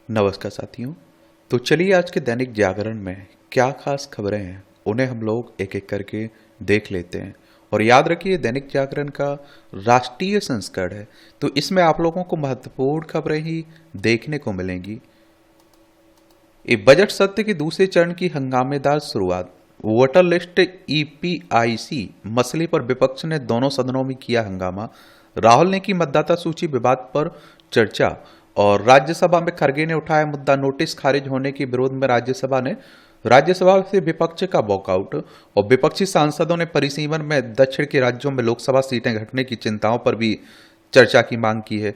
नमस्कार साथियों। तो चलिए आज के दैनिक जागरण में क्या खास खबरें हैं उन्हें हम लोग एक एक करके देख लेते हैं। और याद रखिए दैनिक जागरण का राष्ट्रीय संस्करण है, तो इसमें आप लोगों को महत्वपूर्ण खबरें ही देखने को मिलेंगी। ये बजट सत्र के दूसरे चरण की हंगामेदार शुरुआत। वोटर लिस्ट ईपीआईसी मसले पर विपक्ष ने दोनों सदनों में किया हंगामा। राहुल ने की मतदाता सूची विवाद पर चर्चा। और राज्यसभा में खरगे ने उठाया मुद्दा। नोटिस खारिज होने के विरोध में राज्यसभा से विपक्ष का वॉकआउट। और विपक्षी सांसदों ने परिसीमन में दक्षिण के राज्यों में लोकसभा सीटें घटने की चिंताओं पर भी चर्चा की मांग की है।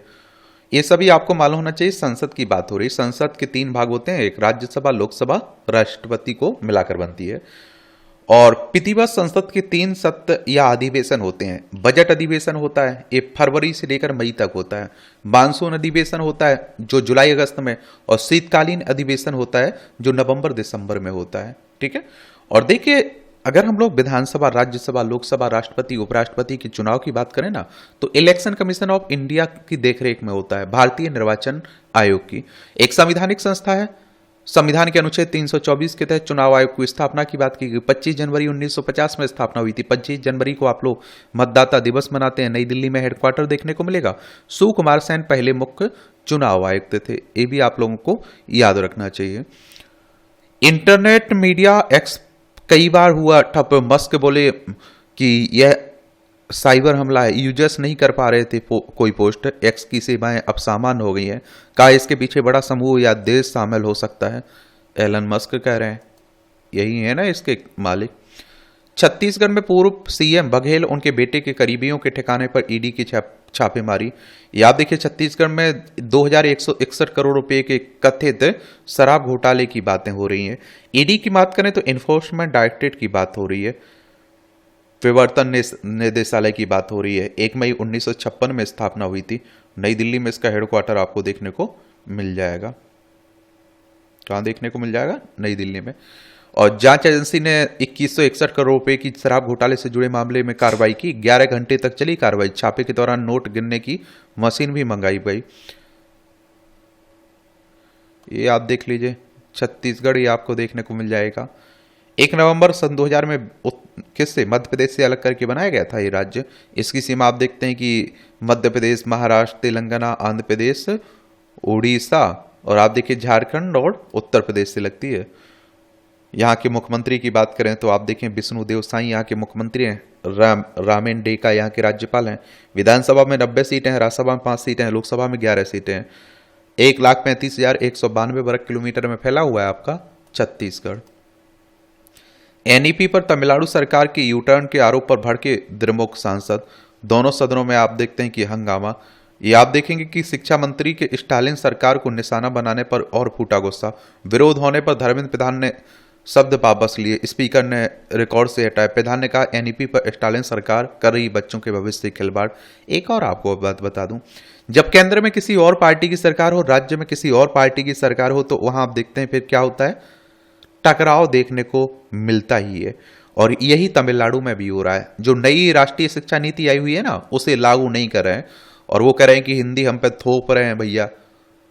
ये सभी आपको मालूम होना चाहिए। संसद की बात हो रही। संसद के 3 भाग होते हैं, एक राज्यसभा, लोकसभा, राष्ट्रपति को मिलाकर बनती है। और प्रतिवर्ष संसद के 3 सत्र या अधिवेशन होते हैं। बजट अधिवेशन होता है, ये फरवरी से लेकर मई तक होता है। मानसून अधिवेशन होता है जो जुलाई अगस्त में, और शीतकालीन अधिवेशन होता है जो नवंबर दिसंबर में होता है। ठीक है। और देखिए, अगर हम लोग विधानसभा, राज्यसभा, लोकसभा, राष्ट्रपति, उपराष्ट्रपति के चुनाव की बात करें ना, तो इलेक्शन कमीशन ऑफ इंडिया की देखरेख में होता है, भारतीय निर्वाचन आयोग की। एक संवैधानिक संस्था है। संविधान के अनुच्छेद 324 के तहत चुनाव आयोग की स्थापना की बात की गई। 25 जनवरी 1950 में स्थापना हुई थी। 25 जनवरी को आप लोग मतदाता दिवस मनाते हैं। नई दिल्ली में हेडक्वार्टर देखने को मिलेगा। सुकुमार सेन पहले मुख्य चुनाव आयुक्त थे। ये भी आप लोगों को याद रखना चाहिए। इंटरनेट मीडिया एक्स कई बार हुआ ठप। मस्क बोले कि यह साइबर हमला है, यूजर्स नहीं कर पा रहे थे कोई पोस्ट। एक्स की सेवाएं अब सामान्य हो गई हैं। कहा इसके पीछे बड़ा समूह या देश शामिल हो सकता है। एलन मस्क कह रहे हैं, यही है ना इसके मालिक। छत्तीसगढ़ में पूर्व सीएम बघेल उनके बेटे के करीबियों के ठिकाने पर ईडी की छापेमारी। याद देखिए, छत्तीसगढ़ में 2161 करोड़ रुपए के कथित शराब घोटाले की बातें हो रही हैं। ईडी की बात करें तो एनफोर्समेंट डायरेक्टरेट की बात हो रही है। प्रवर्तन निदेशालय की बात हो रही है। 1 मई 1956 में स्थापना हुई थी। नई दिल्ली में इसका हेडक्वार्टर आपको देखने को मिल जाएगा। कहां देखने को मिल जाएगा? नई दिल्ली में। और जांच एजेंसी ने 2161 करोड़ रुपए की शराब घोटाले से जुड़े मामले में कार्रवाई की। 11 घंटे तक चली कार्रवाई। छापे के दौरान नोट गिनने की मशीन भी मंगाई गई। ये आप देख लीजिए, छत्तीसगढ़ ये आपको देखने को मिल जाएगा। 1 नवंबर सन 2000 में किससे, मध्य प्रदेश से अलग करके बनाया गया था ये राज्य। इसकी सीमा आप देखते हैं कि मध्य प्रदेश, महाराष्ट्र, तेलंगाना, आंध्र प्रदेश, उड़ीसा, और आप देखिए झारखंड और उत्तर प्रदेश से लगती है। यहाँ के मुख्यमंत्री की बात करें तो आप देखें विष्णुदेव साई यहाँ के मुख्यमंत्री हैं। रामेन डेका यहाँ के राज्यपाल हैं। विधानसभा में 90 सीटें हैं, राज्यसभा में 5 सीटें हैं, लोकसभा में 11 सीटें हैं। 1,35,192 वर्ग किलोमीटर में फैला हुआ है आपका छत्तीसगढ़। एनईपी पर तमिलनाडु सरकार के यूटर्न के आरोप पर भड़के द्रमुक सांसद। दोनों सदनों में आप देखते हैं कि हंगामा। ये आप देखेंगे कि शिक्षा मंत्री के स्टालिन सरकार को निशाना बनाने पर और फूटा गुस्सा। विरोध होने पर धर्मेंद्र प्रधान ने शब्द वापस लिए। स्पीकर ने रिकॉर्ड से हटाए। प्रधान ने कहा एनईपी पर स्टालिन सरकार कर रही बच्चों के भविष्य से खिलवाड़। एक और आपको बात बता दूं, जब केंद्र में किसी और पार्टी की सरकार हो, राज्य में किसी और पार्टी की सरकार हो, तो वहां आप देखते हैं फिर क्या होता है, टकराव देखने को मिलता ही है। और यही तमिलनाडु में भी हो रहा है। जो नई राष्ट्रीय शिक्षा नीति आई हुई है ना, उसे लागू नहीं कर रहे हैं। और वो कह रहे हैं कि हिंदी हम पे थोप रहे हैं भैया।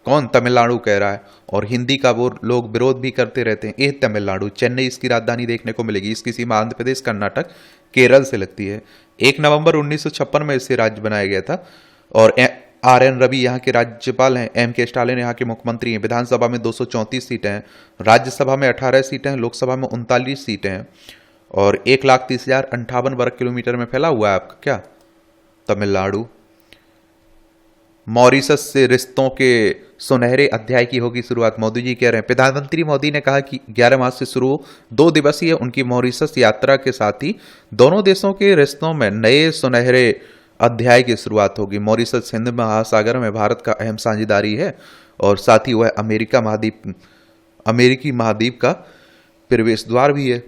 कौन? तमिलनाडु कह रहा है। और हिंदी का वो लोग विरोध भी करते रहते हैं। ये तमिलनाडु, चेन्नई इसकी राजधानी देखने को मिलेगी। इसकी सीमा आंध्र प्रदेश, कर्नाटक, केरल से लगती है। 1 नवंबर 1956 में इसे राज्य बनाया गया था। और RN रवि यहाँ के राज्यपाल हैं। MK स्टालिन यहाँ के मुख्यमंत्री हैं। विधानसभा में 234 सीटें हैं, राज्यसभा में 18 सीटें हैं, लोकसभा में 39 सीटें हैं। और 1,30,058 वर्ग किलोमीटर में फैला हुआ है आपका क्या, तमिलनाडु। मॉरिशस से रिश्तों के सुनहरे अध्याय की होगी शुरुआत, मोदी जी कह रहे हैं। प्रधानमंत्री मोदी ने कहा कि 11 मार्च से शुरू 2 दिवसीय उनकी मॉरिशस यात्रा के साथ ही दोनों देशों के रिश्तों में नए सुनहरे अध्याय की शुरुआत होगी। मॉरिशस हिंद महासागर में भारत का अहम साझेदारी है, और साथ ही वह अमेरिकी महाद्वीप का प्रवेश द्वार भी है।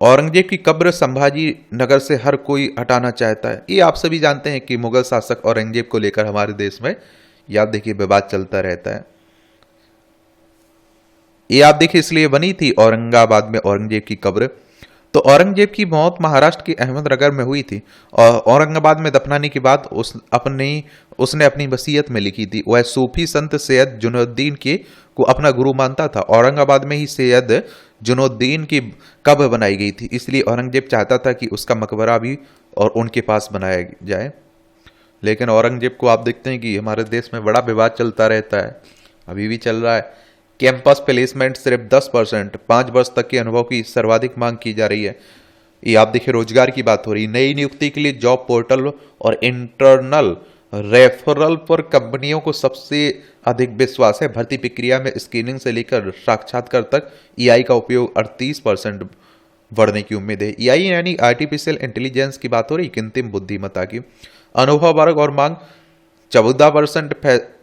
औरंगजेब की कब्र संभाजी नगर से हर कोई हटाना चाहता है। ये आप सभी जानते हैं कि मुगल शासक औरंगजेब को लेकर हमारे देश में, याद देखिए, विवाद चलता रहता है। ये आप देखिए इसलिए बनी थी औरंगाबाद में औरंगजेब की कब्र। तो औरंगजेब की मौत महाराष्ट्र के अहमदनगर में हुई थी और औरंगाबाद में दफनाने के बाद उसने अपनी वसीयत में लिखी थी। वह सूफी संत सैयद जुनूद्दीन के को अपना गुरु मानता था। औरंगाबाद में ही सैयद जुनूद्दीन की कब्र बनाई गई थी, इसलिए औरंगजेब चाहता था कि उसका मकबरा भी और उनके पास बनाया जाए। लेकिन औरंगजेब को आप देखते हैं कि हमारे देश में बड़ा विवाद चलता रहता है, अभी भी चल रहा है। कैंपस प्लेसमेंट सिर्फ 10%, 5 वर्ष तक के अनुभव की सर्वाधिक मांग की जा रही है। ये आप देखिए, रोजगार की बात हो रही है। नई नियुक्ति के लिए जॉब पोर्टल और इंटरनल रेफरल पर कंपनियों को सबसे अधिक विश्वास है। भर्ती प्रक्रिया में स्क्रीनिंग से लेकर साक्षात्कार तक एआई का उपयोग 38% बढ़ने की उम्मीद है। एआई यानी आर्टिफिशियल इंटेलिजेंस की बात हो रही, कृत्रिम बुद्धिमत्ता की। अनुभव वर्ग और मांग 14%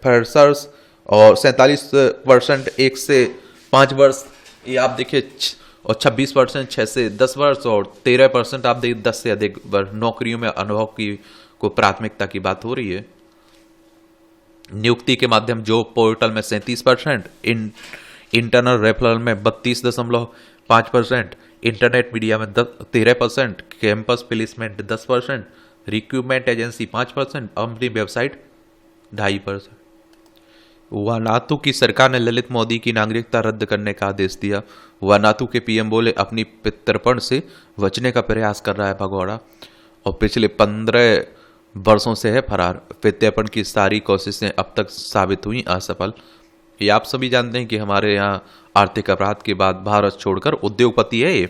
फ्रेशर्स और 47% 1 से 5 वर्ष, ये आप देखिए, और 26% 6 से 10 वर्ष और 13% आप देखिए 10 से अधिक वर्ष। नौकरियों में अनुभव की को प्राथमिकता की बात हो रही है। नियुक्ति के माध्यम जॉब पोर्टल में 37%, इंटरनल रेफरल में 32.5%, इंटरनेट मीडिया में 13%, कैंपस प्लेसमेंट 10%, रिक्रूटमेंट एजेंसी 5%, अपनी वेबसाइट 2.5%। वानातु की सरकार ने ललित मोदी की नागरिकता रद्द करने का आदेश दिया। वानातु के पीएम बोले अपनी पितृपण से बचने का प्रयास कर रहा है भगोड़ा और पिछले 15 वर्षों से है फरार। प्रत्यर्पण की सारी कोशिशें अब तक साबित हुई असफल। ये आप सभी जानते हैं कि हमारे यहाँ आर्थिक अपराध के बाद भारत छोड़कर उद्योगपति है ये।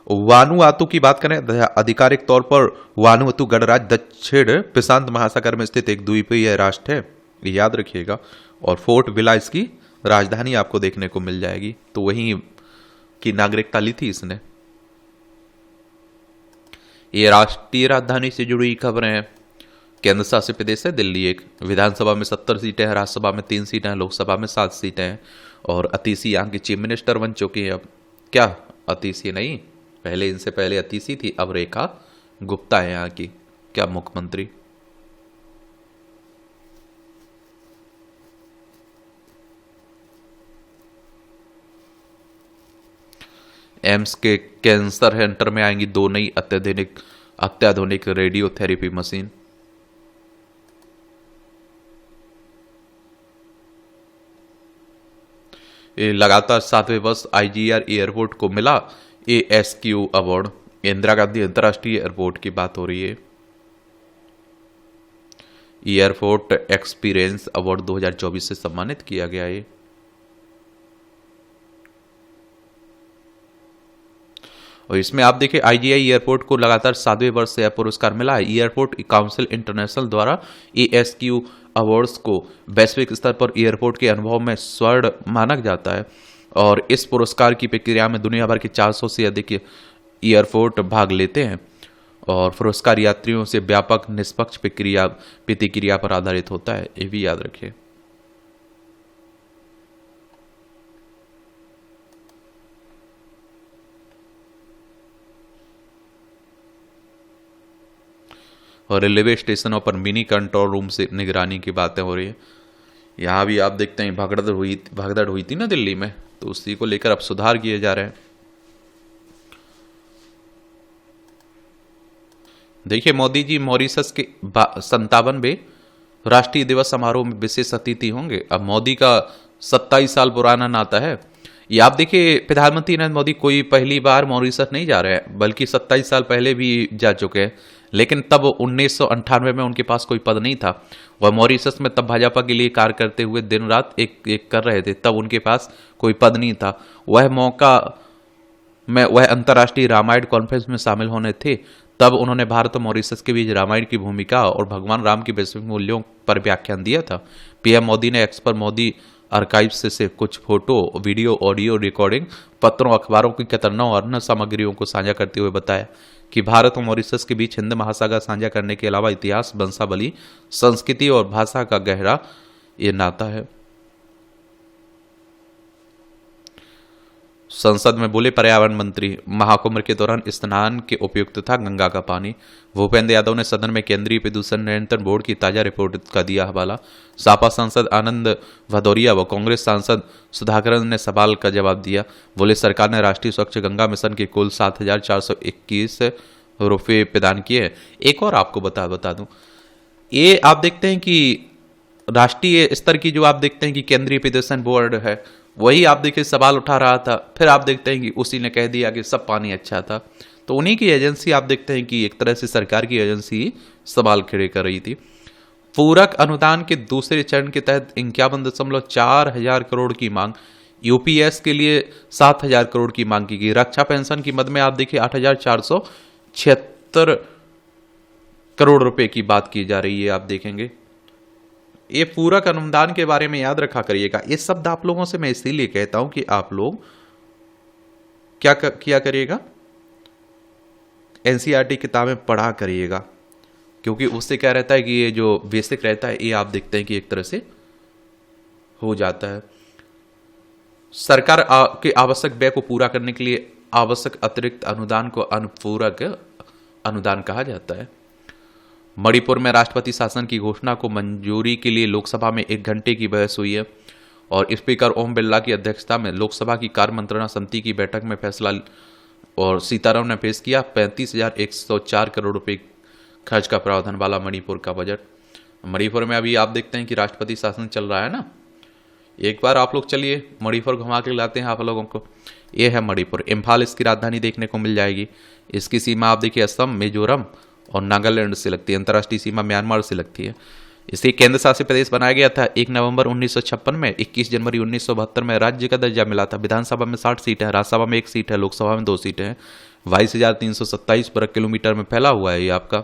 वानुआतु की बात करें, आधिकारिक तौर पर वानुआतु गणराज्य दक्षिण प्रशांत महासागर में स्थित एक द्वीपीय राष्ट्र है, याद रखिएगा। और फोर्ट विला इसकी राजधानी आपको देखने को मिल जाएगी। तो वहीं की नागरिकता ली थी इसने। ये राष्ट्रीय राजधानी से जुड़ी खबरें हैं। केंद्र शासित प्रदेश है दिल्ली। एक विधानसभा में 70 सीटें हैं, राज्यसभा में 3 सीटें हैं, लोकसभा में 7 सीटें हैं। और अतीसी यहाँ की चीफ मिनिस्टर बन चुकी है। अब क्या अतीसी नहीं, पहले इनसे पहले अतीसी थी, अब रेखा गुप्ता है यहाँ की क्या मुख्यमंत्री। एम्स के कैंसर सेंटर में आएंगी 2 नई अत्याधुनिक रेडियोथेरेपी मशीन। ये लगातार 7वें वर्ष आईजीआर एयरपोर्ट को मिला एएसक्यू अवार्ड। इंदिरा गांधी अंतर्राष्ट्रीय एयरपोर्ट की बात हो रही है। एयरपोर्ट एक्सपीरियंस अवार्ड 2024 से सम्मानित किया गया है। और इसमें आप देखिए, आईजीआई एयरपोर्ट को लगातार 7वें वर्ष से पुरस्कार मिला है। एयरपोर्ट काउंसिल इंटरनेशनल द्वारा एएसक्यू अवार्ड्स को वैश्विक स्तर पर एयरपोर्ट के अनुभव में स्वर्ण माना जाता है। और इस पुरस्कार की प्रक्रिया में दुनिया भर के 400 से अधिक एयरपोर्ट भाग लेते हैं। और पुरस्कार यात्रियों से व्यापक निष्पक्ष प्रतिक्रिया पर आधारित होता है, ये भी याद रखिए। और रेलवे स्टेशनों पर मिनी कंट्रोल रूम से निगरानी की बातें हो रही है। यहाँ भी आप देखते हैं भगदड़ हुई थी ना दिल्ली में, तो उसी को लेकर अब सुधार किए जा रहे हैं। देखिए, मोदी जी मॉरिशस के 57वें राष्ट्रीय दिवस समारोह में विशेष अतिथि होंगे। अब मोदी का 27 साल पुराना नाता है। ये आप देखिए, प्रधानमंत्री नरेंद्र मोदी कोई पहली बार मॉरिशस नहीं जा रहे हैं, बल्कि 27 साल पहले भी जा चुके हैं। लेकिन तब 1998 में उनके पास कोई पद नहीं था। वह मॉरिशस में तब भाजपा के लिए कार्य करते हुए दिन रात एक कर रहे थे, तब उनके पास कोई पद नहीं था। वह मौका में वह अंतर्राष्ट्रीय रामायण कॉन्फ्रेंस में शामिल होने थे। तब उन्होंने भारत और मॉरिशस के बीच रामायण की भूमिका और भगवान राम के वैश्विक मूल्यों पर व्याख्यान दिया था। पीएम मोदी ने एक्स पर मोदी आर्काइव से कुछ फोटो, वीडियो, ऑडियो रिकॉर्डिंग, पत्रों, अखबारों की कतरनों और अन्य सामग्रियों को साझा करते हुए बताया कि भारत और मॉरिशस के बीच हिंद महासागर साझा करने के अलावा इतिहास, वंशावली, संस्कृति और भाषा का गहरा ये नाता है। संसद में बोले पर्यावरण मंत्री, महाकुंभ के दौरान स्नान के उपयुक्त था गंगा का पानी। भूपेंद्र यादव ने सदन में केंद्रीय प्रदूषण नियंत्रण बोर्ड की ताजा रिपोर्ट का दिया हवाला। सपा सांसद आनंद भदौरिया व कांग्रेस सांसद सुधाकरन ने सवाल का जवाब दिया। बोले सरकार ने राष्ट्रीय स्वच्छ गंगा मिशन के कुल 7,421 रुपये प्रदान किए हैं। एक और आपको बता दूं, ये आप देखते हैं कि राष्ट्रीय स्तर की जो आप देखते हैं कि केंद्रीय प्रदूषण बोर्ड है, वही आप देखिए सवाल उठा रहा था, फिर आप देखते हैं कि उसी ने कह दिया कि सब पानी अच्छा था। तो उन्हीं की एजेंसी आप देखते हैं कि एक तरह से सरकार की एजेंसी सवाल खड़े कर रही थी। पूरक अनुदान के दूसरे चरण के तहत 51.4 हजार करोड़ की मांग, यूपीएस के लिए 7,000 करोड़ की मांग की गई। रक्षा पेंशन की मद में आप देखिए 8,476 करोड़ रुपए की बात की जा रही है। आप देखेंगे ये पूरक अनुदान के बारे में याद रखा करिएगा। ये शब्द आप लोगों से मैं इसीलिए कहता हूं कि आप लोग क्या किया करिएगा, एनसीईआरटी किताबें पढ़ा करिएगा, क्योंकि उससे क्या रहता है कि ये जो बेसिक रहता है ये आप देखते हैं कि एक तरह से हो जाता है। सरकार के आवश्यक व्यय को पूरा करने के लिए आवश्यक अतिरिक्त अनुदान को अनुपूरक अनुदान कहा जाता है। मणिपुर में राष्ट्रपति शासन की घोषणा को मंजूरी के लिए लोकसभा में 1 घंटे की बहस हुई है और स्पीकर ओम बिरला की अध्यक्षता में लोकसभा की कार्य मंत्रणा समिति की बैठक में फैसला और सीतारामन ने पेश किया 35,104 करोड़ रुपए खर्च का प्रावधान वाला मणिपुर का बजट। मणिपुर में अभी आप देखते हैं कि राष्ट्रपति शासन चल रहा है ना। एक बार आप लोग चलिए मणिपुर घुमा के लाते हैं आप लोगों को। ये है मणिपुर, इम्फाल इसकी राजधानी देखने को मिल जाएगी। इसकी सीमा आप देखिए असम, मिजोरम और नागालैंड से लगती है। अंतर्राष्ट्रीय सीमा म्यांमार से लगती है। इसे केंद्र शासित प्रदेश बनाया गया था 1 नवंबर 1956 में। 21 जनवरी 1972 में राज्य का दर्जा मिला था। विधानसभा में 60 सीट है, राज्यसभा में 1 सीट है, लोकसभा में 2 सीटें हैं। 22,327 वर्ग किलोमीटर में फैला हुआ है ये आपका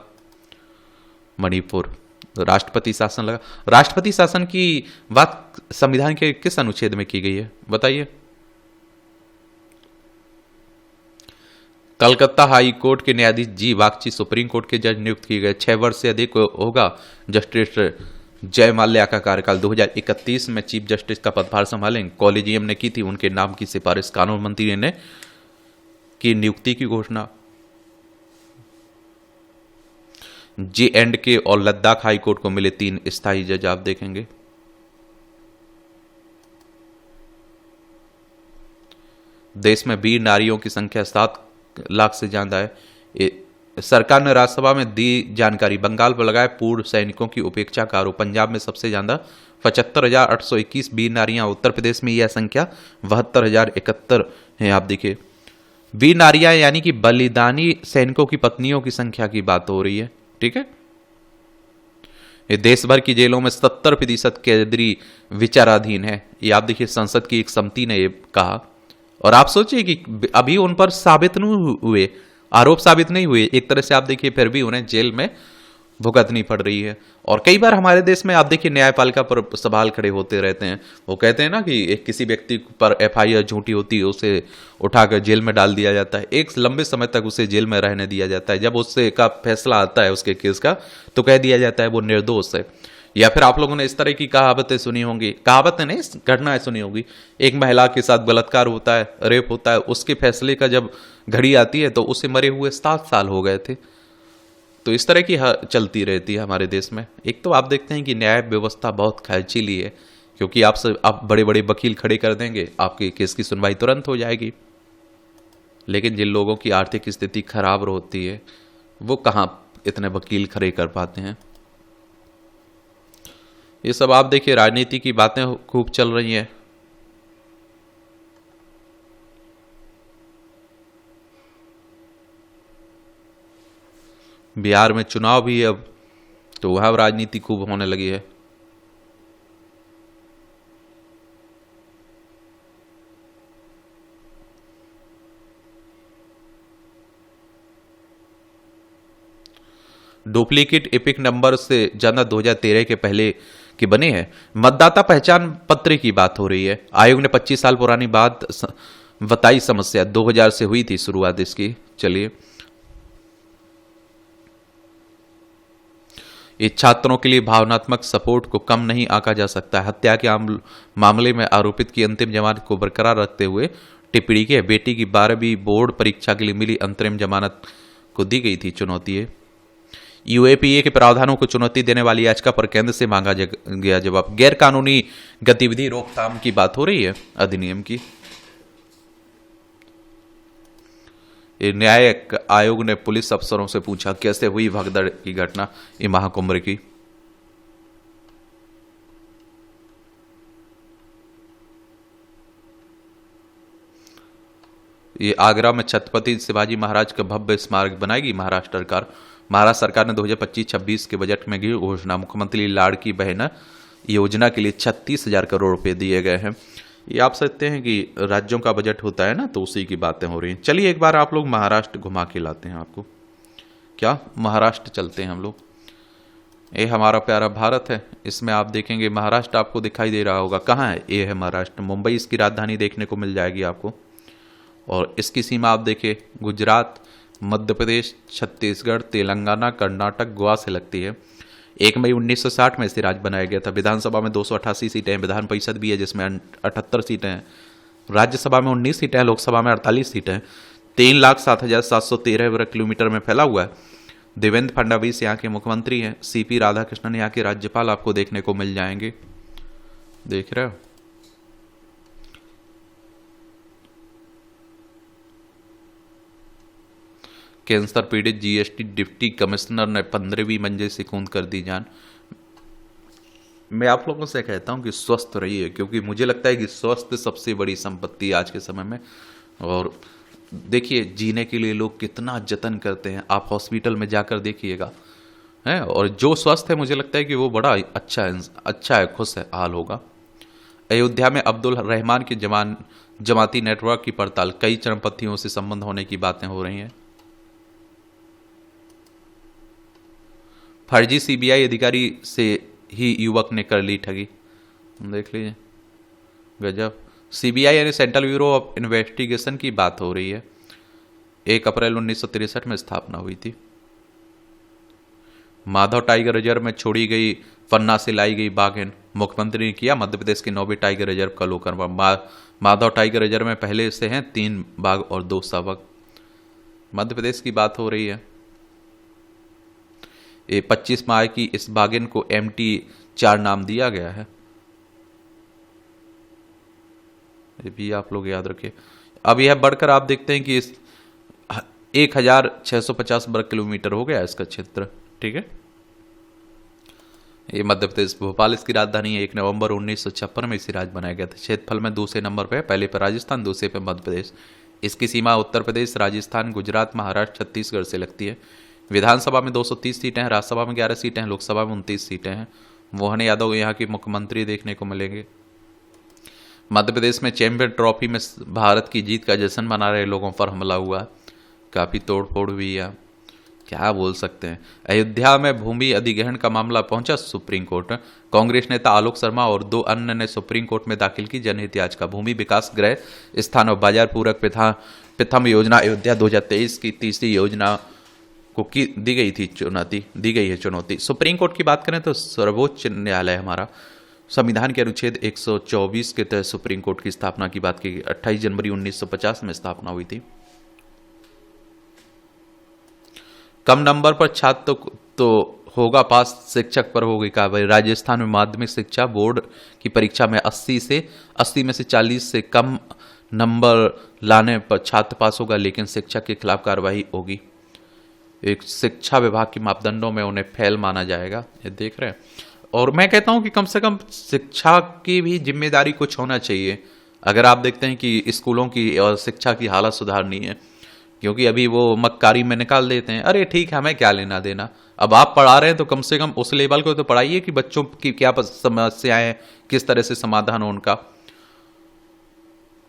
मणिपुर। राष्ट्रपति शासन लगा। राष्ट्रपति शासन की बात संविधान के किस अनुच्छेद में की गई है बताइए? कलकत्ता हाई कोर्ट के न्यायाधीश जी बागची सुप्रीम कोर्ट के जज नियुक्त किए गए। 6 वर्ष से अधिक होगा जस्टिस जय माल्या का कार्यकाल। 2031 में चीफ जस्टिस का पदभार संभालेंगे। कॉलेजियम ने की थी उनके नाम की सिफारिश। कानून मंत्री ने की नियुक्ति की घोषणा। J&K और लद्दाख हाई कोर्ट को मिले 3 स्थायी जज। आप देखेंगे देश में वीर नारियों की संख्या 7 लाख से ज्यादा है। सरकार ने राज्यसभा में दी जानकारी। बंगाल पर लगाए पूर्व सैनिकों की उपेक्षा का आरोप। पंजाब में सबसे ज्यादा 75,821 वीर नारियां। उत्तर प्रदेश में यह संख्या 72,071 है। आप देखिए वीर नारियां यानी कि बलिदानी सैनिकों की पत्नियों की संख्या की बात हो रही है। ठीक है, ये देश भर की जेलों में 70% कैदी विचाराधीन है। ये आप देखिए संसद की एक समिति ने ये कहा। और आप सोचिए कि अभी उन पर साबित नहीं हुए, आरोप साबित नहीं हुए, एक तरह से आप देखिए फिर भी उन्हें जेल में भुगतनी पड़ रही है। और कई बार हमारे देश में आप देखिए न्यायपालिका पर सवाल खड़े होते रहते हैं। वो कहते हैं ना कि एक किसी व्यक्ति पर एफआईआर झूठी होती है, उसे उठाकर जेल में डाल दिया जाता है, एक लंबे समय तक उसे जेल में रहने दिया जाता है। जब उससे का फैसला आता है उसके केस का तो कह दिया जाता है वो निर्दोष है। या फिर आप लोगों ने इस तरह की कहावतें सुनी होंगी, कहावतें नहीं घटनाएं सुनी होगी। एक महिला के साथ बलात्कार होता है, रेप होता है, उसके फैसले का जब घड़ी आती है तो उसे मरे हुए 7 साल हो गए थे। तो इस तरह की चलती रहती है हमारे देश में। एक तो आप देखते हैं कि न्याय व्यवस्था बहुत खर्चीली है, क्योंकि आप बड़े बड़े वकील खड़े कर देंगे, आपके केस की सुनवाई तुरंत हो जाएगी। लेकिन जिन लोगों की आर्थिक स्थिति खराब होती है वो कहाँ इतने वकील खड़े कर पाते हैं। ये सब आप देखिए राजनीति की बातें खूब चल रही हैं। बिहार में चुनाव भी है अब, तो वहां राजनीति खूब होने लगी है। डुप्लीकेट एपिक नंबर से ज्यादा 2013 के पहले के बने हैं। मतदाता पहचान पत्र की बात हो रही है। आयोग ने 25 साल पुरानी बात बताई समस्या। 2000 से हुई थी शुरुआत इसकी। चलिए, ये छात्रों के लिए भावनात्मक सपोर्ट को कम नहीं आंका जा सकता है। हत्या के मामले में आरोपित की अंतिम जमानत को बरकरार रखते हुए टिप्पणी की है। बेटी की 12वीं बोर्ड परीक्षा के लिए मिली अंतरिम जमानत को दी गई थी चुनौती है। यूएपीए के प्रावधानों को चुनौती देने वाली याचिका पर केंद्र से मांगा गया जवाब। गैर कानूनी गतिविधि रोकथाम की बात हो रही है, अधिनियम की। न्यायिक आयोग ने पुलिस अफसरों से पूछा कैसे हुई भगदड़ की घटना ये महाकुंभ की। ये आगरा में छत्रपति शिवाजी महाराज का भव्य स्मारक बनाएगी महाराष्ट्र सरकार। महाराष्ट्र सरकार ने 2025-26 के बजट में की घोषणा। मुख्यमंत्री लाड़की बहन योजना के लिए 36,000 करोड़ रुपए दिए गए हैं। ये आप सकते हैं कि राज्यों का बजट होता है ना, तो उसी की बातें हो रही हैं। चलिए एक बार आप लोग महाराष्ट्र घुमा के लाते हैं आपको। क्या महाराष्ट्र चलते हैं हम लोग। ये हमारा प्यारा भारत है, इसमें आप देखेंगे महाराष्ट्र आपको दिखाई दे रहा होगा। कहाँ है ये? है महाराष्ट्र। मुंबई इसकी राजधानी देखने को मिल जाएगी आपको। और इसकी सीमा आप देखिए गुजरात, मध्य प्रदेश, छत्तीसगढ़, तेलंगाना, कर्नाटक, गोवा से लगती है। 1 मई 1960 में इसे राज्य बनाया गया था। विधानसभा में 288 सीटें हैं, विधान परिषद भी है जिसमें 78 सीटें हैं, राज्यसभा में 19 सीटें हैं, लोकसभा में 48 सीटें हैं। 3,07,713 वर्ग किलोमीटर में फैला हुआ है। देवेंद्र फडणवीस यहाँ के मुख्यमंत्री हैं। सीपी राधाकृष्णन यहाँ के राज्यपाल आपको देखने को मिल जाएंगे। देख रहे हो। कैंसर पीड़ित जीएसटी डिप्टी कमिश्नर ने 15वीं मंजिल से कूद कर दी जान। मैं आप लोगों से कहता हूं कि स्वस्थ रहिए, क्योंकि मुझे लगता है कि स्वास्थ्य सबसे बड़ी संपत्ति आज के समय में। और देखिए जीने के लिए लोग कितना जतन करते हैं, आप हॉस्पिटल में जाकर देखिएगा है। और जो स्वस्थ है मुझे लगता है कि वो बड़ा अच्छा है, खुश है हाल होगा। अयोध्या में अब्दुल रहमान के जमाती नेटवर्क की पड़ताल। कई चरमपंथियों से संबंध होने की बातें हो रही हैं। फर्जी सीबीआई अधिकारी से ही युवक ने कर ली ठगी। देख लीजिए, गजब। सीबीआई यानी सेंट्रल ब्यूरो ऑफ इन्वेस्टिगेशन की बात हो रही है। 1 अप्रैल 1963 में स्थापना हुई थी। माधव टाइगर रिजर्व में छोड़ी गई पन्ना से लाई गई बाघिन। मुख्यमंत्री ने किया मध्य प्रदेश के 9वें टाइगर रिजर्व का लोकार्पण। माधव टाइगर रिजर्व में पहले से हैं 3 बाघ और 2 शावक। मध्य प्रदेश की बात हो रही है। 25 माह की इस बाघिन को MT4 नाम दिया गया है। ये भी आप लोग याद रखिए। अब यह बढ़कर आप देखते हैं कि इस 1,650 वर्ग किलोमीटर हो गया इसका क्षेत्र। ठीक है, ये मध्य प्रदेश, भोपाल इसकी राजधानी है। 1 नवंबर 1956 में इसे राज्य बनाया गया था। क्षेत्रफल में दूसरे नंबर पे, पहले पे राजस्थान, दूसरे पे मध्य प्रदेश। इसकी सीमा उत्तर प्रदेश, राजस्थान, गुजरात, महाराष्ट्र, छत्तीसगढ़ से लगती है। विधानसभा में 230 सीटें हैं, राज्यसभा में 11 सीटें हैं, लोकसभा में 29 सीटें हैं। मोहन यादव यहाँ के मुख्यमंत्री देखने को मिलेंगे। मध्य प्रदेश में चैंपियन ट्रॉफी में भारत की जीत का जश्न मना रहे लोगों पर हमला हुआ, काफी तोड़फोड़ हुई है। क्या बोल सकते हैं। अयोध्या में भूमि अधिग्रहण का मामला पहुंचा सुप्रीम कोर्ट। कांग्रेस नेता आलोक शर्मा और 2 अन्य ने सुप्रीम कोर्ट में दाखिल की जनहित याचिका। भूमि विकास गृह स्थान और बाजार पूरक प्रथम योजना अयोध्या 2023 की तीसरी योजना को दी गई है चुनौती। सुप्रीम कोर्ट की बात करें तो सर्वोच्च न्यायालय हमारा संविधान के अनुच्छेद 124 के तहत सुप्रीम कोर्ट की स्थापना की बात की गई। 28 जनवरी 1950 में स्थापना हुई थी। कम नंबर पर छात्र तो होगा पास, शिक्षक पर होगी कार्रवाई। राजस्थान में माध्यमिक शिक्षा बोर्ड की परीक्षा में 80 में से 40 से कम नंबर लाने पर छात्र पास होगा, लेकिन शिक्षक के खिलाफ कार्रवाई होगी। एक शिक्षा विभाग के मापदंडों में उन्हें फेल माना जाएगा। ये देख रहे हैं। और मैं कहता हूं कि कम से कम शिक्षा की भी जिम्मेदारी कुछ होना चाहिए। अगर आप देखते हैं कि स्कूलों की और शिक्षा की हालत सुधारनी है, क्योंकि अभी वो मक्कारी में निकाल देते हैं। अरे ठीक है, हमें क्या लेना देना। अब आप पढ़ा रहे हैं तो कम से कम उस लेवल को तो पढ़ाइए कि बच्चों की क्या समस्याएं, किस तरह से समाधान हो उनका।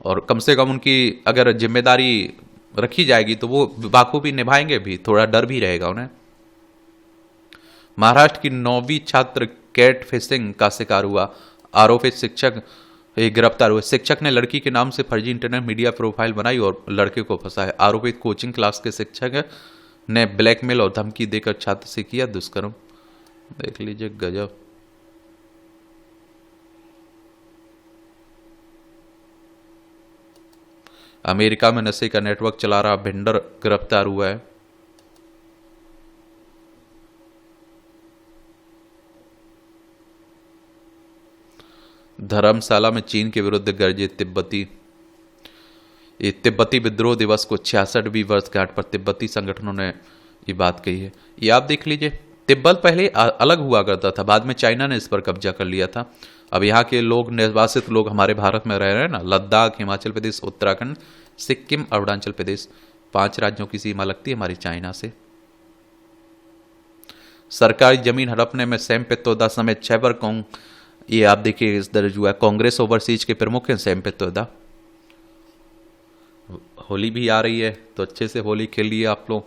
और कम से कम उनकी अगर जिम्मेदारी रखी जाएगी तो वो बाखूबी निभाएंगे भी, थोड़ा डर भी रहेगा उन्हें। महाराष्ट्र की 9वीं छात्र कैट फिशिंग का शिकार हुआ। आरोपित शिक्षक गिरफ्तार हुए। शिक्षक ने लड़की के नाम से फर्जी इंटरनेट मीडिया प्रोफाइल बनाई और लड़के को फंसाया। आरोपित कोचिंग क्लास के शिक्षक ने ब्लैकमेल और धमकी देकर छात्र से किया दुष्कर्म। देख लीजिए, गजब। अमेरिका में नशे का नेटवर्क चला रहा भेंडर गिरफ्तार हुआ है। धर्मशाला में चीन के विरुद्ध गरजे तिब्बती। ये तिब्बती विद्रोह दिवस को 66वीं वर्षगांठ पर तिब्बती संगठनों ने ये बात कही है। ये आप देख लीजिए, तिब्बत पहले अलग हुआ करता था, बाद में चाइना ने इस पर कब्जा कर लिया था। अब यहाँ के लोग, निर्वासित लोग हमारे भारत में रह रहे हैं ना। लद्दाख, हिमाचल प्रदेश, उत्तराखंड, सिक्किम, अरुणाचल प्रदेश, 5 राज्यों की सीमा लगती है हमारी चाइना से। सरकारी जमीन हड़पने में सैम पित्रोदा समेत 6 पर ये आप देखिए इस दर्ज हुआ है। कांग्रेस ओवरसीज के प्रमुख हैं सैम पित्रोदा। होली भी आ रही है तो अच्छे से होली खेल लिए आप लोग।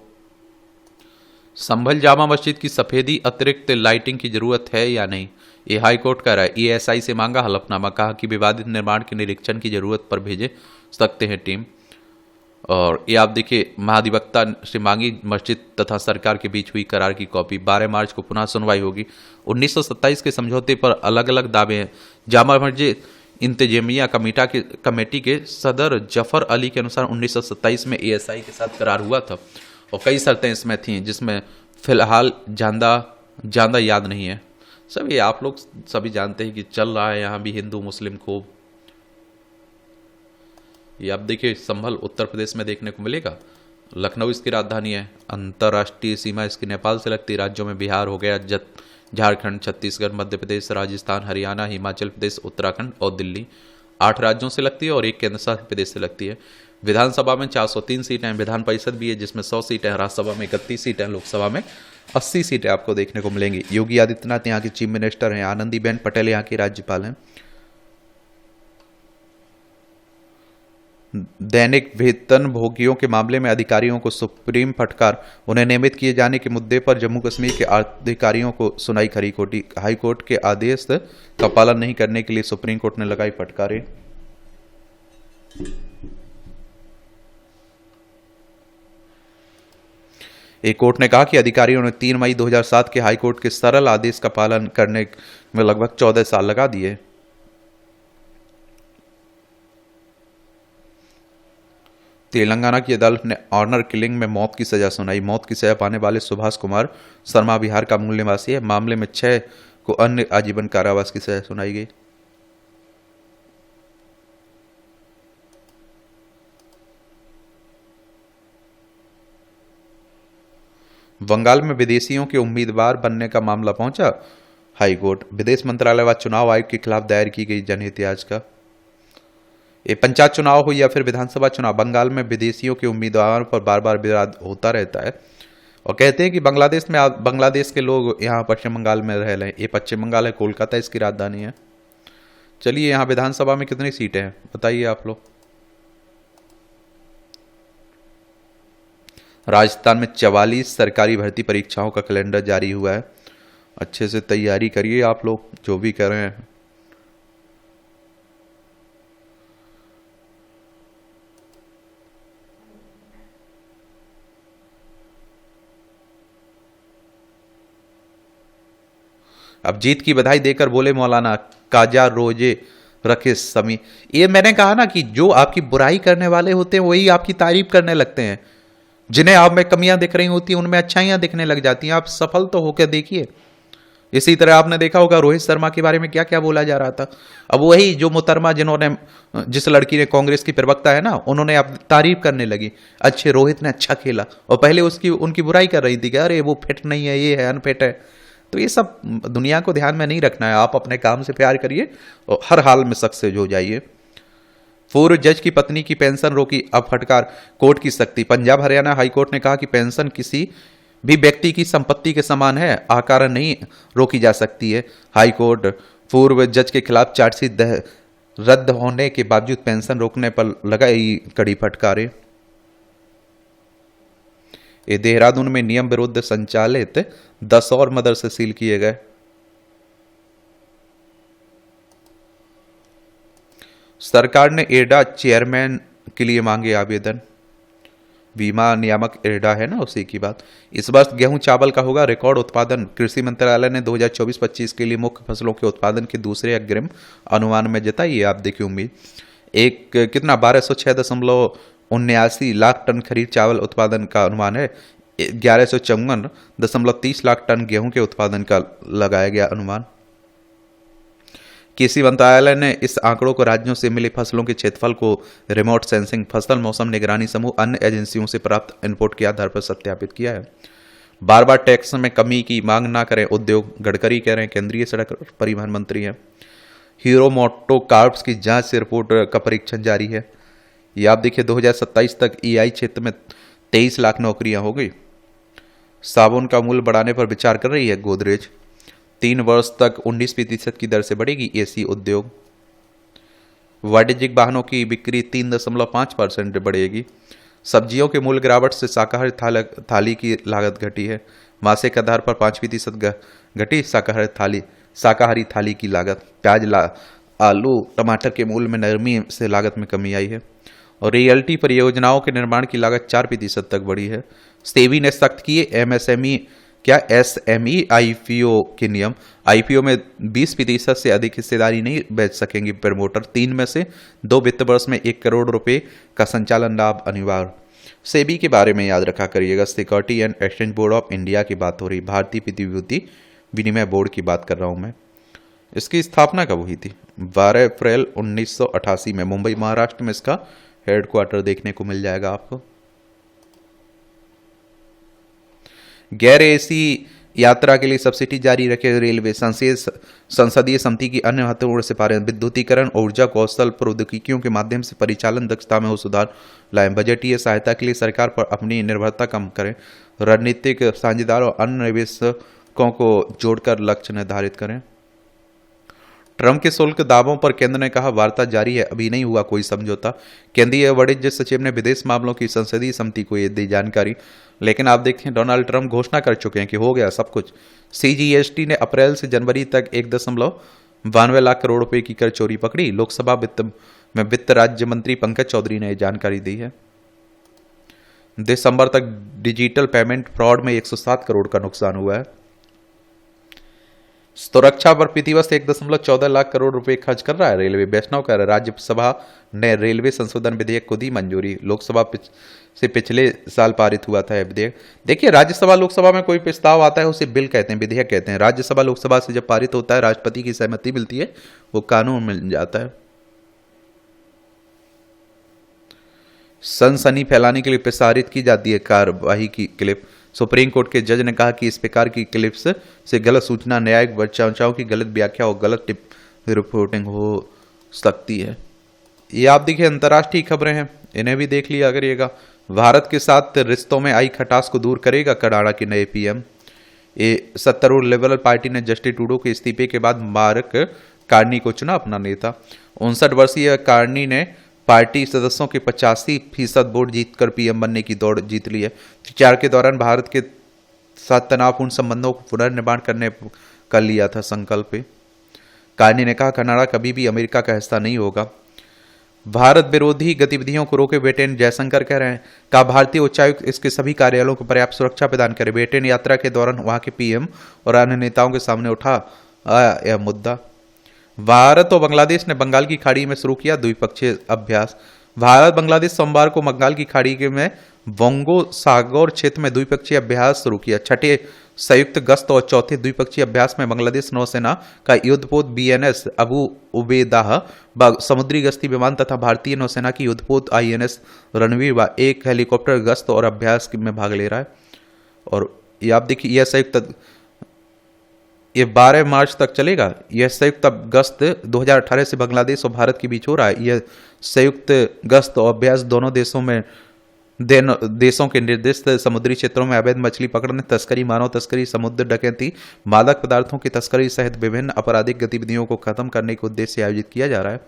संभल जामा मस्जिद की सफेदी अतिरिक्त लाइटिंग की जरूरत है या नहीं, ये हाईकोर्ट का राय। ईएसआई से मांगा हलफनामा, कहा कि विवादित निर्माण के निरीक्षण की जरूरत पर भेजे सकते हैं टीम। और ये आप देखिए, महाधिवक्ता से मांगी मस्जिद तथा सरकार के बीच हुई करार की कॉपी। 12 मार्च को पुनः सुनवाई होगी। 1927 के समझौते पर अलग अलग दावे हैं। जामा मस्जिद इंतजामिया कमेटी के सदर जफर अली के अनुसार 1927 में ईएसआई के साथ करार हुआ था और कई शर्तें इसमें थीं, जिसमें फिलहाल ज्यादा याद नहीं है। सभी आप लोग सभी जानते हैं कि चल रहा है यहाँ भी हिंदू मुस्लिम खूब। ये आप देखिए, संभल उत्तर प्रदेश में देखने को मिलेगा। लखनऊ इसकी राजधानी है। अंतर्राष्ट्रीय सीमा इसकी नेपाल से लगती। राज्यों में बिहार हो गया, झारखंड, छत्तीसगढ़, मध्य प्रदेश, राजस्थान, हरियाणा, हिमाचल प्रदेश, उत्तराखंड और दिल्ली 8 राज्यों से लगती है और 1 केंद्र शासित प्रदेश से लगती है। विधानसभा में 403 सीटें हैं। विधान परिषद भी है जिसमें 100 सीटें हैं। राज्यसभा में 31 सीटें हैं। लोकसभा में 80 सीटें आपको देखने को मिलेंगी। योगी आदित्यनाथ यहाँ के चीफ मिनिस्टर हैं। आनंदीबेन पटेल यहाँ की राज्यपाल हैं। दैनिक वेतन भोगियों के मामले में अधिकारियों को सुप्रीम फटकार। उन्हें नियमित किए जाने के मुद्दे पर जम्मू कश्मीर के अधिकारियों को सुनाई हाईकोर्ट के आदेश का पालन नहीं करने के लिए सुप्रीम कोर्ट ने लगाई फटकारें। एक कोर्ट ने कहा कि अधिकारियों ने 3 मई 2007 के हाईकोर्ट के सरल आदेश का पालन करने में लगभग 14 साल लगा दिए। तेलंगाना की अदालत ने ऑनर किलिंग में मौत की सजा सुनाई। मौत की सजा पाने वाले सुभाष कुमार शर्मा बिहार का मूल निवासी है। मामले में 6 को अन्य आजीवन कारावास की सजा सुनाई गई। बंगाल में विदेशियों के उम्मीदवार बनने का मामला पहुंचा हाईकोर्ट। विदेश मंत्रालय व चुनाव आयोग के खिलाफ दायर की गई जनहित याचिका। ये पंचायत चुनाव हो या फिर विधानसभा चुनाव, बंगाल में विदेशियों के उम्मीदवारों पर बार बार विवाद होता रहता है। और कहते हैं कि बांग्लादेश के लोग यहाँ पश्चिम बंगाल में रह रहे हैं। ये पश्चिम बंगाल है, कोलकाता इसकी राजधानी है। चलिए, यहाँ विधानसभा में कितनी सीटें हैं बताइए आप लोग। राजस्थान में 44 सरकारी भर्ती परीक्षाओं का कैलेंडर जारी हुआ है। अच्छे से तैयारी करिए आप लोग जो भी कर रहे हैं। अब जीत की बधाई देकर बोले मौलाना, काजा रोजे रखे समी। ये मैंने कहा ना कि जो आपकी बुराई करने वाले होते हैं वही आपकी तारीफ करने लगते हैं। जिन्हें आप में कमियां दिख रही होती हैं उनमें अच्छाइयां दिखने लग जाती हैं। आप सफल तो होकर देखिए। इसी तरह आपने देखा होगा रोहित शर्मा के बारे में क्या क्या बोला जा रहा था। अब वही जो मुहतरमा जिस लड़की ने कांग्रेस की प्रवक्ता है ना, उन्होंने आप तारीफ करने लगी, अच्छे रोहित ने अच्छा खेला, और पहले उनकी बुराई कर रही थी कि अरे वो फिट नहीं है, ये है अनफिट है। तो ये सब दुनिया को ध्यान में नहीं रखना है। आप अपने काम से प्यार करिए और हर हाल में सक्सेस हो जाइए। पूर्व जज की पत्नी की पेंशन रोकी, अब फटकार कोर्ट की सख्ती। पंजाब हरियाणा हाईकोर्ट ने कहा कि पेंशन किसी भी व्यक्ति की संपत्ति के समान है, आकारण नहीं रोकी जा सकती है। हाईकोर्ट पूर्व जज के खिलाफ चार्जशीट रद्द होने के बावजूद पेंशन रोकने पर लगाई कड़ी फटकारें। देहरादून में नियम विरुद्ध संचालित 10 और मदरसे सील किए गए। सरकार ने एडा चेयरमैन के लिए मांगे आवेदन। बीमा नियामक एडा है ना, उसी की बात। इस वर्ष गेहूं चावल का होगा रिकॉर्ड उत्पादन। कृषि मंत्रालय ने 2024-25 के लिए मुख्य फसलों के उत्पादन के दूसरे अग्रिम अनुमान में जताई है। आप देखिए उम्मीद एक कितना 1206 79 लाख टन खरीफ चावल उत्पादन का अनुमान है। 1154.30 लाख टन गेहूं के उत्पादन का लगाया गया अनुमान। कृषि मंत्रालय ने इस आंकड़ों को राज्यों से मिले फसलों के क्षेत्रफल को रिमोट सेंसिंग, फसल मौसम निगरानी समूह, अन्य एजेंसियों से प्राप्त इनपुट के आधार पर सत्यापित किया है। बार बार टैक्स में कमी की मांग ना करें उद्योग, गडकरी कह रहे हैं, केंद्रीय सड़क परिवहन मंत्री हैं। हीरो मोटोकॉर्प्स की जांच से रिपोर्ट का परीक्षण जारी है। ये आप देखिए 2027 तक ईआई क्षेत्र में 23 लाख नौकरियां हो गई। साबुन का मूल्य बढ़ाने पर विचार कर रही है गोदरेज। 3 वर्ष तक 19% की दर से बढ़ेगी एसी उद्योग। वाणिज्यिक वाहनों की बिक्री 3.5% बढ़ेगी। सब्जियों के मूल्य गिरावट से शाकाहारी थाली की लागत घटी है। मासिक आधार पर 5% घटी शाकाहारी थाली की लागत। प्याज, आलू, टमाटर के मूल्य में नरमी से लागत में कमी आई है। और रियल्टी परियोजनाओं के निर्माण की लागत 4% तक बढ़ी है। सेबी ने सख्त किए एसएमई आईपीओ के नियम। आईपीओ में 20% से अधिक हिस्सेदारी नहीं बेच सकेंगे प्रमोटर। 3 में से 2 वित्त वर्ष में 1 करोड़ रुपए का संचालन लाभ अनिवार्य। सेबी के बारे में याद रखा करिएगा, security and exchange board of India की बात हो रही, भारतीय प्रतिभूति विनिमय बोर्ड की बात कर रहा हूं मैं। इसकी स्थापना कब हुई थी? 12 अप्रैल 1988 में। मुंबई महाराष्ट्र में इसका हेडक्वार्टर देखने को मिल जाएगा आपको। गैर एसी यात्रा के लिए सब्सिडी जारी रखे रेलवे। संसदीय समिति की अन्य महत्वपूर्ण सिफारिश, विद्युतीकरण, ऊर्जा कौशल प्रौद्योगिकियों के माध्यम से परिचालन दक्षता में हो सुधार लाएं। बजटीय सहायता के लिए सरकार पर अपनी निर्भरता कम करें। रणनीतिक साझेदार और अन्य निवेशकों को जोड़कर लक्ष्य निर्धारित करें। ट्रंप के शुल्क दावों पर केंद्र ने कहा वार्ता जारी है, अभी नहीं हुआ कोई समझौता। केंद्रीय वाणिज्य सचिव ने विदेश मामलों की संसदीय समिति को ये दी जानकारी। लेकिन आप देखें डोनाल्ड ट्रंप घोषणा कर चुके हैं कि हो गया सब कुछ। सीजीएसटी ने अप्रैल से जनवरी तक 1.92 लाख करोड़ रुपए की कर चोरी पकड़ी। लोकसभा वित्त राज्य मंत्री पंकज चौधरी ने जानकारी दी है। दिसंबर तक डिजिटल पेमेंट फ्रॉड में 107 करोड़ का नुकसान हुआ है। सुरक्षा पर प्रतिवर्ष 1.14 लाख करोड़ रुपए खर्च कर रहा है रेलवे। वैष्णव कह रहा है राज्यसभा ने रेलवे संशोधन विधेयक को दी मंजूरी। लोकसभा से पिछले साल पारित हुआ था यह विधेयक। देखिए राज्यसभा लोकसभा में कोई प्रस्ताव आता है उसे बिल कहते हैं, विधेयक कहते हैं। राज्यसभा लोकसभा से जब पारित होता है, राष्ट्रपति की सहमति मिलती है, वो कानून मिल जाता है। सनसनी फैलाने के लिए प्रसारित की जाती है कार्यवाही की क्लिप। सुप्रीम कोर्ट के जज ने कहा कि इस प्रकार की क्लिप्स से गलत सूचना, न्यायिक चर्चाओं की गलत व्याख्या और गलत रिपोर्टिंग हो सकती है। ये आप देखिए अंतर्राष्ट्रीय खबरें हैं, इन्हें भी देख लिया करिएगा। भारत के साथ रिश्तों में आई खटास को दूर करेगा कनाडा के नए पीएम। ये सत्तारूढ़ लिबरल पार्टी ने जस्टिन ट्रूडो के इस्तीफे के बाद मार्क कार्नी को चुना अपना नेता। 59 वर्षीय कार्नी ने पार्टी सदस्यों के 85% वोट जीतकर पीएम बनने की दौड़ जीत ली है। प्रचार के दौरान भारत के साथ तनावपूर्ण संबंधों को पुनर्निर्माण करने का लिया था संकल्प। कार्नी ने कहा कनाडा कभी भी अमेरिका का हिस्सा नहीं होगा। भारत विरोधी गतिविधियों को रोके, ब्रिटेन। जयशंकर कह रहे हैं कहा भारतीय उच्चायुक्त इसके सभी कार्यालयों को पर्याप्त सुरक्षा प्रदान करे। ब्रिटेन यात्रा के दौरान वहां के पीएम और अन्य नेताओं के सामने उठा आया यह मुद्दा। भारत और बांग्लादेश ने बंगाल की खाड़ी में शुरू किया द्विपक्षीय अभ्यास। भारत बांग्लादेश सोमवार को बंगाल की खाड़ी में बोंगो सागर क्षेत्र में द्विपक्षीय अभ्यास शुरू किया। छठे संयुक्त गश्त और चौथे द्विपक्षीय अभ्यास में बांग्लादेश नौसेना का युद्धपोत बीएनएस अबू उबेदाह, समुद्री गश्ती विमान तथा भारतीय नौसेना की युद्धपोत आईएनएस रणवीर एक हेलीकॉप्टर गश्त और अभ्यास में भाग ले रहा है। और ये आप देखिए यह संयुक्त ये 12 मार्च तक चलेगा। यह संयुक्त गश्त 2018 से बांग्लादेश और भारत के बीच हो रहा है। यह संयुक्त गश्त और अभ्यास दोनों देशों के निर्दिष्ट समुद्री क्षेत्रों में अवैध मछली पकड़ने, तस्करी, मानव तस्करी, समुद्र डकैती, मादक पदार्थों की तस्करी सहित विभिन्न आपराधिक गतिविधियों को खत्म करने के उद्देश्य से आयोजित किया जा रहा है।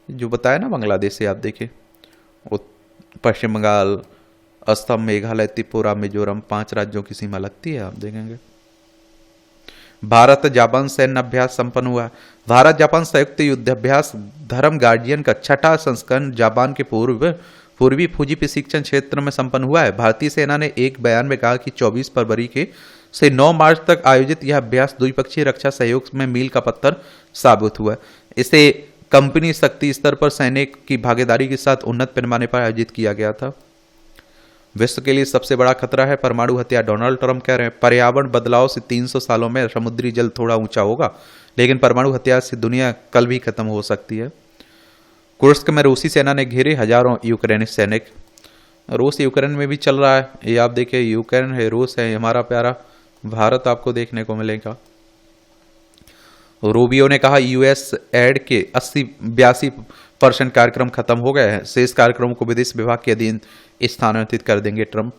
जो बताया ना बांग्लादेश से, आप देखिए पश्चिम बंगाल, असम, मेघालय, त्रिपुरा, मिजोरम 5 राज्यों की सीमा लगती है। आप देखेंगे भारत जापान सैन्य अभ्यास संपन्न हुआ। भारत जापान संयुक्त युद्धाभ्यास धर्म गार्जियन का 6ठा संस्करण जापान के पूर्वी फुजी प्रशिक्षण क्षेत्र में संपन्न हुआ है। भारतीय सेना ने एक बयान में कहा कि 24 फरवरी से 9 मार्च तक आयोजित यह अभ्यास द्विपक्षीय रक्षा सहयोग में मील का पत्थर साबित हुआ। इसे कंपनी शक्ति स्तर पर सैनिक की भागीदारी के साथ उन्नत पैमाने पर आयोजित किया गया था। विश्व के लिए सबसे बड़ा खतरा है परमाणु हथियार। डोनाल्ड ट्रंप कह रहे हैं पर्यावरण बदलाव से 300 सालों में समुद्री जल थोड़ा ऊंचा होगा, लेकिन परमाणु हथियार से दुनिया कल भी खत्म हो सकती है। कुर्स्क में रूसी सेना ने घेरे हजारों यूक्रेनी सैनिक। रूस यूक्रेन में भी चल रहा है, ये आप देखिए, यूक्रेन है, रूस है, हमारा प्यारा भारत आपको देखने को मिलेगा। रूबियो ने कहा यूएस एड के 82% कार्यक्रम खत्म हो गए हैं, शेष कार्यक्रमों को विदेश विभाग के अधीन स्थानांतरित कर देंगे ट्रंप।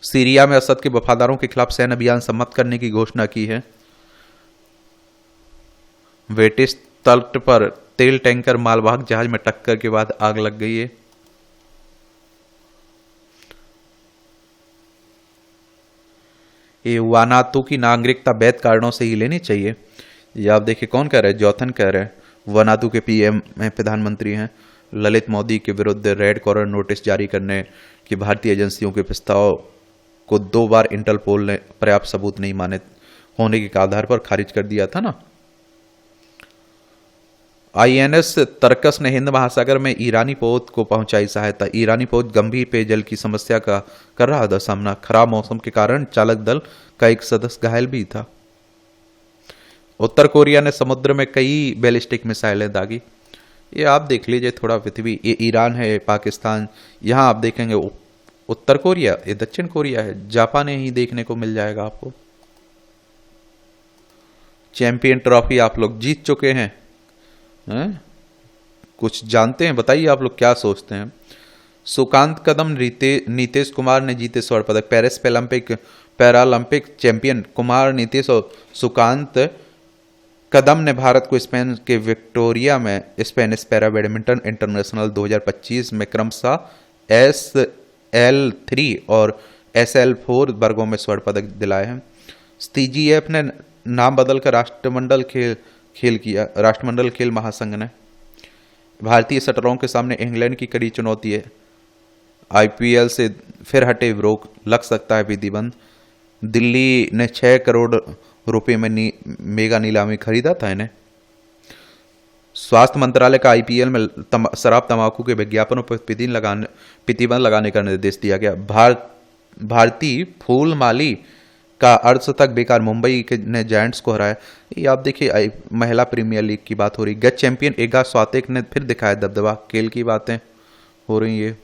सीरिया में असद के वफादारों के खिलाफ सैन्य अभियान सम्मत करने की घोषणा की है। वेटिस तट पर तेल टैंकर मालवाहक जहाज में टक्कर के बाद आग लग गई है। ये वानातू की नागरिकता वैध कारणों से ही लेनी चाहिए। ये आप देखिए कौन कह रहे हैं, जॉथन कह रहे हैं, वानातू के पीएम हैं, प्रधानमंत्री हैं। ललित मोदी के विरुद्ध रेड कॉर्नर नोटिस जारी करने की भारतीय एजेंसियों के प्रस्ताव को 2 बार इंटरपोल ने पर्याप्त सबूत नहीं माने होने के आधार पर खारिज कर दिया था ना। आईएनएस तरकस ने हिंद महासागर में ईरानी पोत को पहुंचाई सहायता। ईरानी पोत गंभीर पेयजल की समस्या का कर रहा था सामना। खराब मौसम के कारण चालक दल का एक सदस्य घायल भी था। उत्तर कोरिया ने समुद्र में कई बैलिस्टिक मिसाइलें दागी। ये आप देख लीजिए थोड़ा पृथ्वी, ये ईरान है, पाकिस्तान, यहां आप देखेंगे उत्तर कोरिया, ये दक्षिण कोरिया है, जापान ही देखने को मिल जाएगा आपको। चैंपियन ट्रॉफी आप लोग जीत चुके हैं, कुछ जानते हैं, बताइए आप लोग क्या सोचते हैं। सुकांत कदम नीतीश कुमार ने जीते स्वर्ण पदक। Paris Paralympic champion Kumar Nitish और सुकांत कदम ने भारत को स्पेन के विक्टोरिया में स्पेनिश पैरा बैडमिंटन इंटरनेशनल 2025 में क्रमशः SL3 और SL4 वर्गों में स्वर्ण पदक दिलाए हैं। CGF ने नाम बदलकर राष्ट्रमंडल खेल महासंघ ने। भारतीय शटलरों के सामने इंग्लैंड की कड़ी चुनौती है। IPL से फिर हटे रोक, लग सकता है विधि बंद। दिल्ली ने 6 करोड़ रुपए में मेगा नीलामी खरीदा था इन्हें। स्वास्थ्य मंत्रालय का IPL में शराब तंबाकू के विज्ञापनों पर प्रतिबंध लगाने का निर्देश दिया गया। भारतीय फूल माली का अर्धशतक बेकार, मुंबई ने जायंट्स को हराया। ये आप देखिए महिला प्रीमियर लीग की बात हो रही। गत चैंपियन इगा स्वातिक ने फिर दिखाया दबदबा। खेल की बातें हो रही है।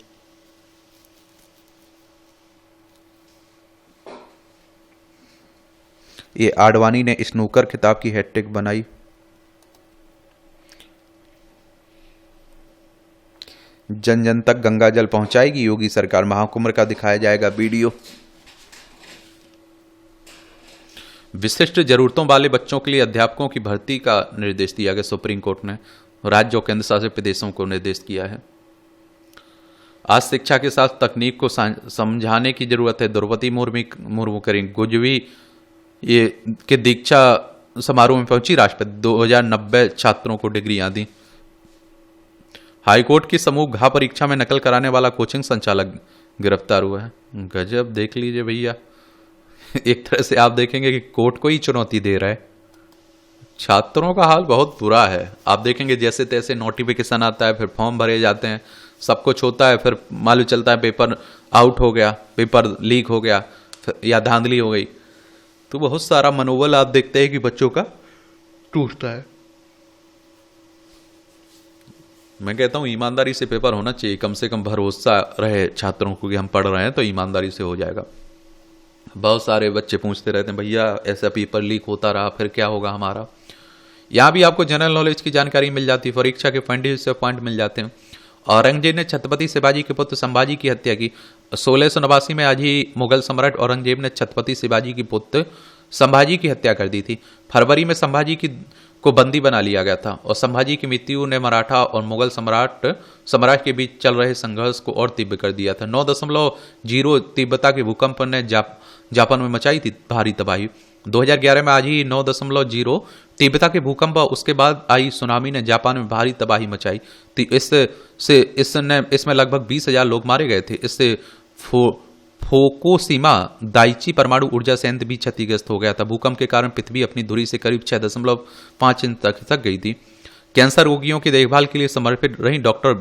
ये आडवाणी ने स्नूकर खिताब की हैट्रिक बनाई। जन जन तक गंगा जल पहुंचाएगी योगी सरकार। महाकुंभ का दिखाया जाएगा वीडियो। विशिष्ट जरूरतों वाले बच्चों के लिए अध्यापकों की भर्ती का निर्देश दिया गया। सुप्रीम कोर्ट ने राज्यों और केंद्र शासित प्रदेशों को निर्देश किया है। आज शिक्षा के साथ तकनीक को समझाने की जरूरत है। द्रौपदी मुर्मू करेंगी गुजवी ये के दीक्षा समारोह में पहुंची राष्ट्रपति। 2090 छात्रों को डिग्रियां दी। हाईकोर्ट की समूह घा परीक्षा में नकल कराने वाला कोचिंग संचालक गिरफ्तार हुआ है। गजब, देख लीजिए भैया, एक तरह से आप देखेंगे कि कोर्ट को ही चुनौती दे रहा है। छात्रों का हाल बहुत बुरा है। आप देखेंगे जैसे तैसे नोटिफिकेशन आता है, फिर फॉर्म भरे जाते हैं, सब कुछ होता है, फिर मालूम चलता है पेपर आउट हो गया, पेपर लीक हो गया या धांधली हो गई। तो बहुत सारा मनोबल आप देखते हैं कि बच्चों का टूटता है। मैं कहता हूं ईमानदारी से पेपर होना चाहिए, कम से कम भरोसा रहे छात्रों को कि हम पढ़ रहे हैं तो ईमानदारी से हो जाएगा। बहुत सारे बच्चे पूछते रहते हैं भैया ऐसा पेपर लीक होता रहा फिर क्या होगा हमारा। यहाँ भी आपको जनरल नॉलेज की जानकारी मिल जाती है, परीक्षा के पॉइंट मिल जाते हैं। औरंगजेब ने छत्रपति शिवाजी के पुत्र संभाजी की हत्या की। 1689 में आज ही मुगल सम्राट औरंगजेब ने छत्रपति शिवाजी की पुत्र संभाजी की हत्या कर दी थी। फरवरी में संभाजी को बंदी बना लिया गया था और संभाजी की मृत्यु ने मराठा और मुगल सम्राट के बीच चल रहे संघर्ष को और तीव्र कर दिया था। 9.0 तीव्रता के भूकंप ने जापान में मचाई थी भारी तबाही। 2011 में आज ही 9.0 तीव्रता के भूकंप और उसके बाद आई सुनामी ने जापान में भारी तबाही मचाई। इसमें लगभग 20,000 लोग मारे गए थे। इससे फुकुशिमा दाइची परमाणु ऊर्जा संयंत्र भी क्षतिग्रस्त हो गया था। भूकंप के कारण पृथ्वी अपनी धुरी से करीब 6.5 इंच तक खिसक गई थी। कैंसर रोगियों की देखभाल के लिए समर्पित रही डॉक्टर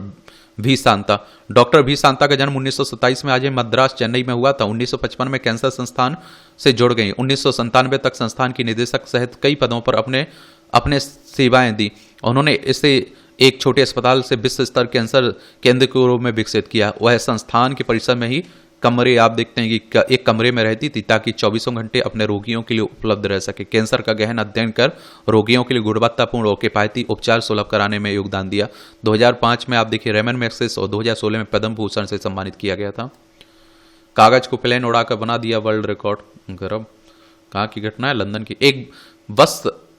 भी शांता। डॉक्टर भी शांता का जन्म 1927 में आज मद्रास चेन्नई में हुआ था। 1955 में कैंसर संस्थान से जुड़ गई। 1997 तक संस्थान की निदेशक सहित कई पदों पर अपने सेवाएं दी। उन्होंने इसे एक छोटे अस्पताल से विश्व स्तर कैंसर केंद्र के रूप में विकसित किया। वह संस्थान के परिसर में ही कमरे, आप देखते हैं कि एक कमरे में रहती थी ताकि 24 घंटे अपने रोगियों के लिए उपलब्ध रह सके। कैंसर का गहन अध्ययन कर रोगियों के लिए गुणवत्तापूर्ण और किफायती उपचार सुलभ कराने में योगदान दिया। 2005 में आप देखिए रेमन मैग्सेसे और 2016 में पद्म भूषण से सम्मानित किया गया था। कागज को प्लेन उड़ाकर बना दिया वर्ल्ड रिकॉर्ड। गरब कहाँ की घटना है? लंदन की।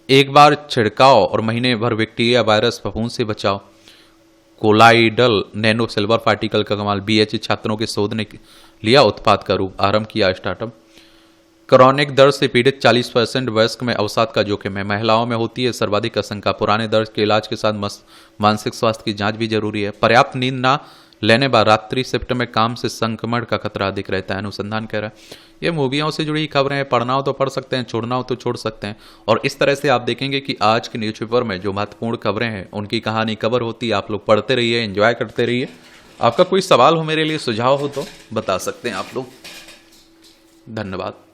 एक बार छिड़काव और महीने भर बैक्टीरिया वायरस फफूंद से बचाव। कोलाइडल नैनो सिल्वर पार्टिकल का कमाल। बीएचयू छात्रों के शोध ने लिया उत्पाद का रूप, आरंभ किया स्टार्टअप। क्रॉनिक दर्द से पीड़ित 40% वयस्क में अवसाद का जोखिम है। महिलाओं में होती है सर्वाधिक आशंका। पुराने दर्द के इलाज के साथ मानसिक स्वास्थ्य की जांच भी जरूरी है। पर्याप्त नींद ना लेने पर रात्रि शिफ्ट में काम से संक्रमण का खतरा अधिक रहता है, अनुसंधान कह रहा है। ये मूवियों से जुड़ी खबरें हैं, पढ़ना हो तो पढ़ सकते हैं, छोड़ना हो तो छोड़ सकते हैं। और इस तरह से आप देखेंगे कि आज के न्यूज़पेपर में जो महत्वपूर्ण खबरें हैं उनकी कहानी कवर होती है। आप लोग पढ़ते रहिए, एंजॉय करते रहिए। आपका कोई सवाल हो मेरे लिए, सुझाव हो तो बता सकते हैं आप लोग। धन्यवाद।